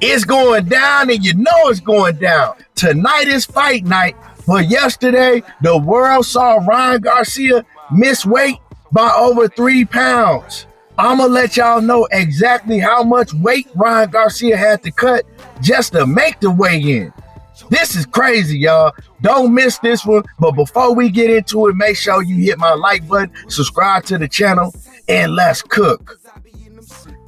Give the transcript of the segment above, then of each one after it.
It's going down, and you know it's going down. Tonight is fight night, but yesterday the world saw Ryan Garcia miss weight by over 3 pounds. I'm going to let y'all know exactly how much weight Ryan Garcia had to cut just to make the weigh-in. This is crazy, y'all. Don't miss this one. But before we get into it, make sure you hit my like button, subscribe to the channel, and let's cook.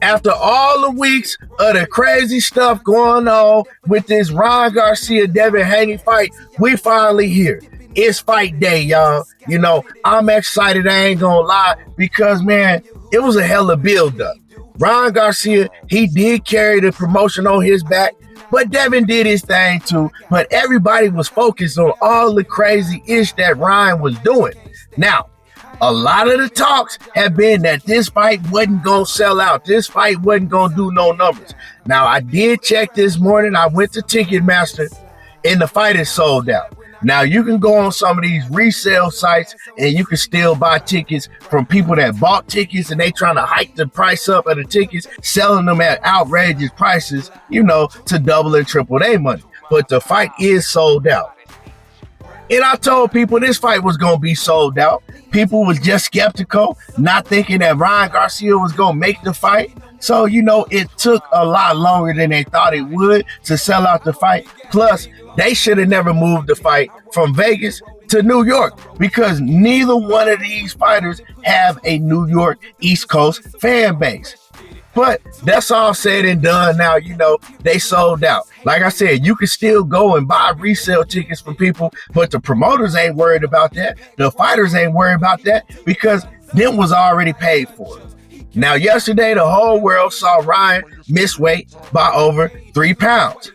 After all the weeks of the crazy stuff going on with this Ryan Garcia Devin Haney fight, we finally here. It's fight day, y'all. You know, I'm excited, I ain't gonna lie, because, man, it was a hell of build-up. Ryan Garcia, he did carry the promotion on his back, but Devin did his thing too. But everybody was focused on all the crazy ish that Ryan was doing. Now, a lot of the talks have been that this fight wasn't going to sell out. This fight wasn't going to do no numbers. Now, I did check this morning. I went to Ticketmaster, and the fight is sold out. Now, you can go on some of these resale sites, and you can still buy tickets from people that bought tickets, and they trying to hike the price up of the tickets, selling them at outrageous prices, you know, to double and triple their money. But the fight is sold out. And I told people this fight was going to be sold out. People was just skeptical, not thinking that Ryan Garcia was going to make the fight. So, you know, it took a lot longer than they thought it would to sell out the fight. Plus, they should have never moved the fight from Vegas to New York because neither one of these fighters have a New York East Coast fan base. But that's all said and done now. You know, they sold out. Like I said, you can still go and buy resale tickets from people, but the promoters ain't worried about that. The fighters ain't worried about that because them was already paid for. Now, yesterday, the whole world saw Ryan miss weight by over 3 pounds.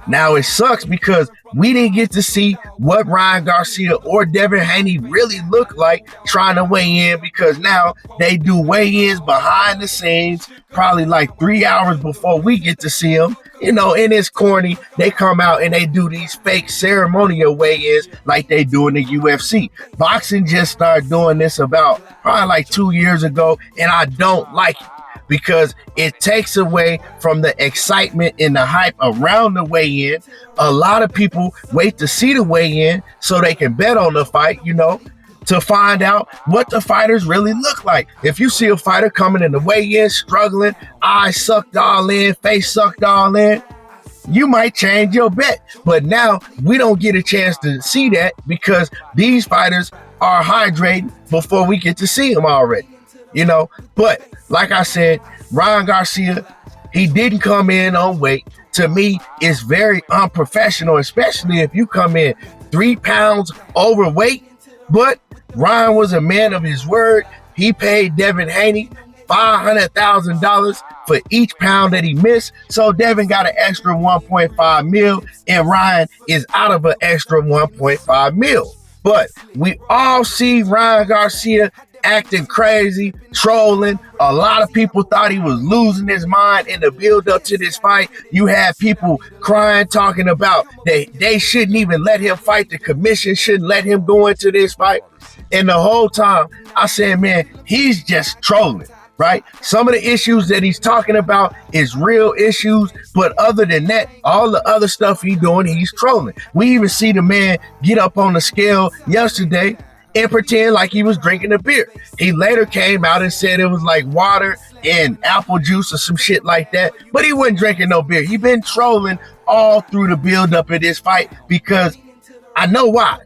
Now, it sucks because we didn't get to see what Ryan Garcia or Devin Haney really look like trying to weigh in because now they do weigh-ins behind the scenes, probably like 3 hours before we get to see them. You know, and it's corny. They come out and they do these fake ceremonial weigh-ins like they do in the UFC. Boxing just started doing this about probably like 2 years ago, and I don't like it. Because it takes away from the excitement and the hype around the weigh-in. A lot of people wait to see the weigh-in so they can bet on the fight, you know, to find out what the fighters really look like. If you see a fighter coming in the weigh-in, struggling, eyes sucked all in, face sucked all in, you might change your bet. But now we don't get a chance to see that because these fighters are hydrating before we get to see them already. You know, but like I said, Ryan Garcia, he didn't come in on weight. To me, it's very unprofessional, especially if you come in 3 pounds overweight. But Ryan was a man of his word. He paid Devin Haney $500,000 for each pound that he missed. So Devin got an extra 1.5 mil, and Ryan is out of an extra 1.5 mil. But we all see Ryan Garcia acting crazy, trolling. A lot of people thought he was losing his mind in the build up to this fight. You had people crying, talking about they shouldn't even let him fight. The commission shouldn't let him go into this fight. And the whole time I said, man, he's just trolling, right? Some of the issues that he's talking about is real issues. But other than that, all the other stuff he's doing, he's trolling. We even see the man get up on the scale yesterday and pretend like he was drinking a beer. He later came out and said it was like water and apple juice or some shit like that, but he wasn't drinking no beer. He been trolling all through the build-up of this fight because I know why.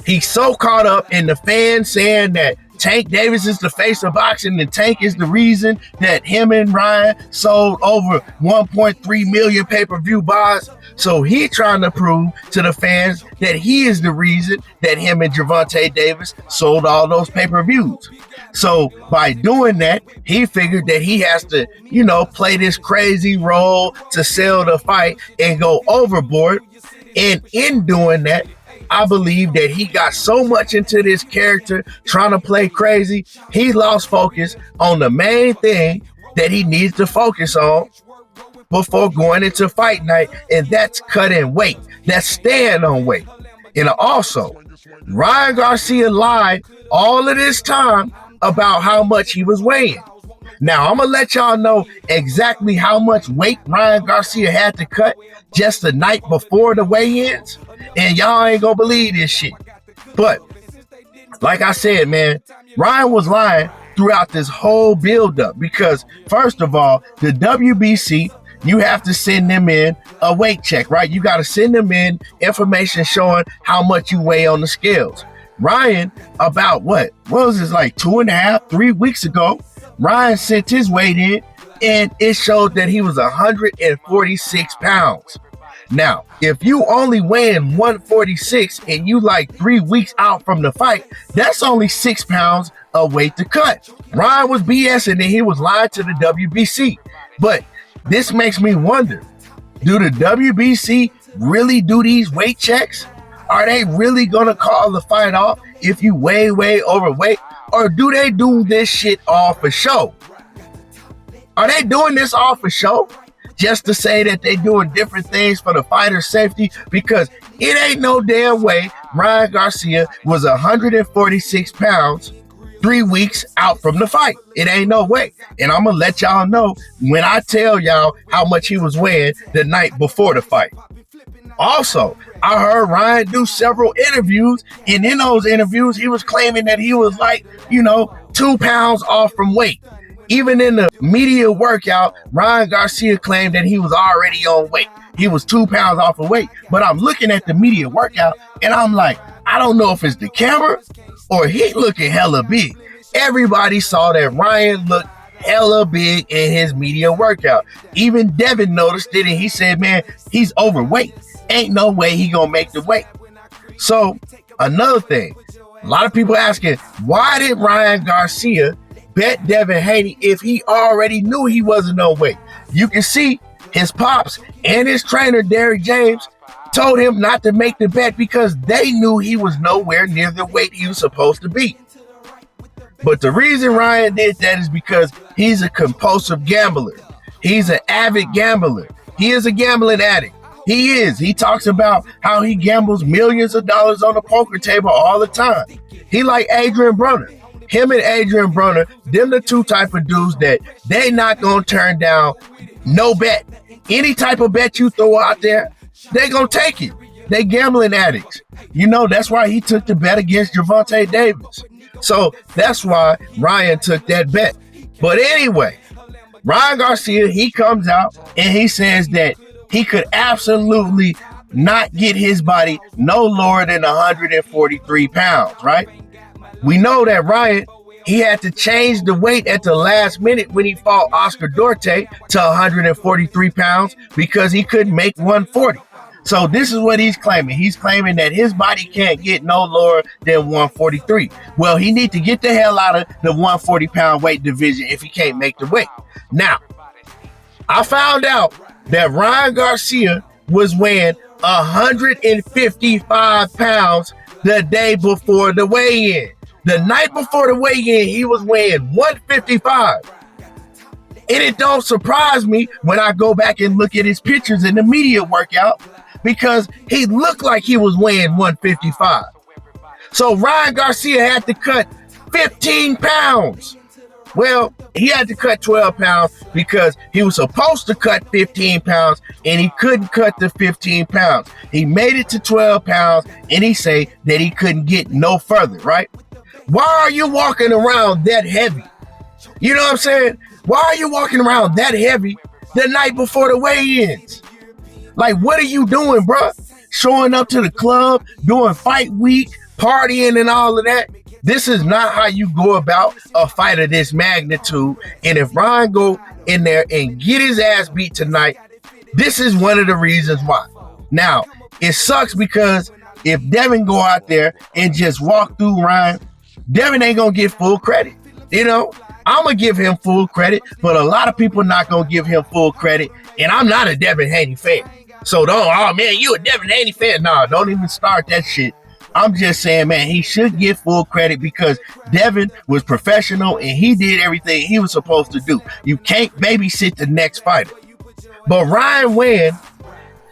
He's so caught up in the fans saying that Tank Davis is the face of boxing, and Tank is the reason that him and Ryan sold over 1.3 million pay-per-view buys. So he trying to prove to the fans that he is the reason that him and Gervonta Davis sold all those pay-per-views. So by doing that, he figured that he has to, you know, play this crazy role to sell the fight and go overboard. And in doing that, I believe that he got so much into this character trying to play crazy, he lost focus on the main thing that he needs to focus on before going into fight night, and that's cutting weight. That's staying on weight. And also, Ryan Garcia lied all of this time about how much he was weighing. Now, I'm going to let y'all know exactly how much weight Ryan Garcia had to cut just the night before the weigh-ins. And y'all ain't going to believe this shit. But like I said, man, Ryan was lying throughout this whole build-up because, first of all, the WBC, you have to send them in a weight check, right? You got to send them in information showing how much you weigh on the scales. Ryan, about what was this, like 2.5, 3 weeks ago, Ryan sent his weight in and it showed that he was 146 pounds. Now, if you only weighing 146 and you like 3 weeks out from the fight, that's only 6 pounds of weight to cut. Ryan was BSing and he was lying to the WBC. But this makes me wonder, do the WBC really do these weight checks? Are they really going to call the fight off if you way overweight? Or do they do this shit all for show? Are they doing this all for show? Just to say that they doing different things for the fighter's safety? Because it ain't no damn way Ryan Garcia was 146 pounds 3 weeks out from the fight. It ain't no way. And I'm going to let y'all know when I tell y'all how much he was weighing the night before the fight. Also, I heard Ryan do several interviews, and in those interviews, he was claiming that he was like, 2 pounds off from weight. Even in the media workout, Ryan Garcia claimed that he was already on weight. He was 2 pounds off of weight. But I'm looking at the media workout, and I'm like, I don't know if it's the camera or he looking hella big. Everybody saw that Ryan looked hella big in his media workout. Even Devin noticed it, and he said, man, he's overweight. Ain't no way he gonna make the weight. So, another thing, a lot of people asking, why did Ryan Garcia bet Devin Haney if he already knew he wasn't no weight? You can see his pops and his trainer, Derrick James, told him not to make the bet because they knew he was nowhere near the weight he was supposed to be. But the reason Ryan did that is because he's a compulsive gambler. He's an avid gambler. He is a gambling addict. He is. He talks about how he gambles millions of dollars on the poker table all the time. He like Adrian Broner. Him and Adrian Broner, them the two type of dudes that they not going to turn down no bet. Any type of bet you throw out there, they going to take it. They gambling addicts. That's why he took the bet against Gervonta Davis. So that's why Ryan took that bet. But anyway, Ryan Garcia, he comes out and he says that he could absolutely not get his body no lower than 143 pounds, right? We know that Ryan, he had to change the weight at the last minute when he fought Oscar Duarte to 143 pounds because he couldn't make 140. So this is what he's claiming. He's claiming that his body can't get no lower than 143. Well, he needs to get the hell out of the 140-pound weight division if he can't make the weight. Now, I found out that Ryan Garcia was weighing 155 pounds the day before the weigh-in. The night before the weigh-in, he was weighing 155. And it don't surprise me when I go back and look at his pictures in the media workout because he looked like he was weighing 155. So Ryan Garcia had to cut 15 pounds. Well, he had to cut 12 pounds because he was supposed to cut 15 pounds and he couldn't cut the 15 pounds. He made it to 12 pounds and he said that he couldn't get no further, right? Why are you walking around that heavy? You know what I'm saying? Why are you walking around that heavy the night before the weigh-ins? Like, what are you doing, bro? Showing up to the club, doing fight week, partying and all of that? This is not how you go about a fight of this magnitude. And if Ryan go in there and get his ass beat tonight, this is one of the reasons why. Now, it sucks because if Devin go out there and just walk through Ryan, Devin ain't going to get full credit. I'm going to give him full credit, but a lot of people not going to give him full credit. And I'm not a Devin Haney fan. So you a Devin Haney fan? Nah, don't even start that shit. I'm just saying, man, he should get full credit because Devin was professional and he did everything he was supposed to do. You can't babysit the next fighter. But Ryan weighing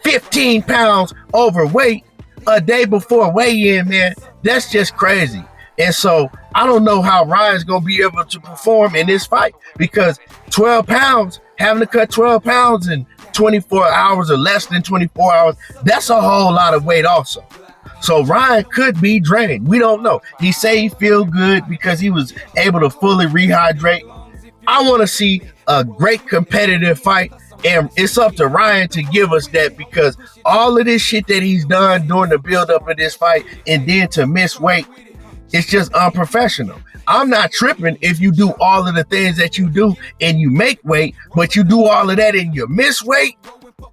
15 pounds overweight a day before weigh-in, man, that's just crazy. And so I don't know how Ryan's going to be able to perform in this fight, because 12 pounds, having to cut 12 pounds in 24 hours or less than 24 hours, that's a whole lot of weight also. So Ryan could be drained. We don't know. He say he feel good because he was able to fully rehydrate. I want to see a great competitive fight, and it's up to Ryan to give us that, because all of this shit that he's done during the build-up of this fight and then to miss weight, it's just unprofessional. I'm not tripping if you do all of the things that you do and you make weight, but you do all of that and you miss weight.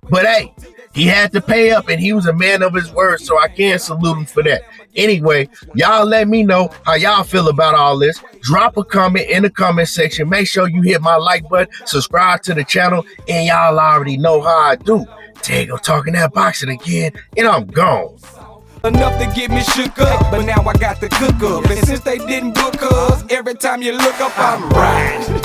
But hey, he had to pay up, and he was a man of his word, so I can't salute him for that. Anyway, y'all let me know how y'all feel about all this. Drop a comment in the comment section. Make sure you hit my like button, subscribe to the channel, and y'all already know how I do. Tego talking that boxing again, and I'm gone. Enough to get me shook up, but now I got the cook up. And since they didn't book us, every time you look up, I'm riding.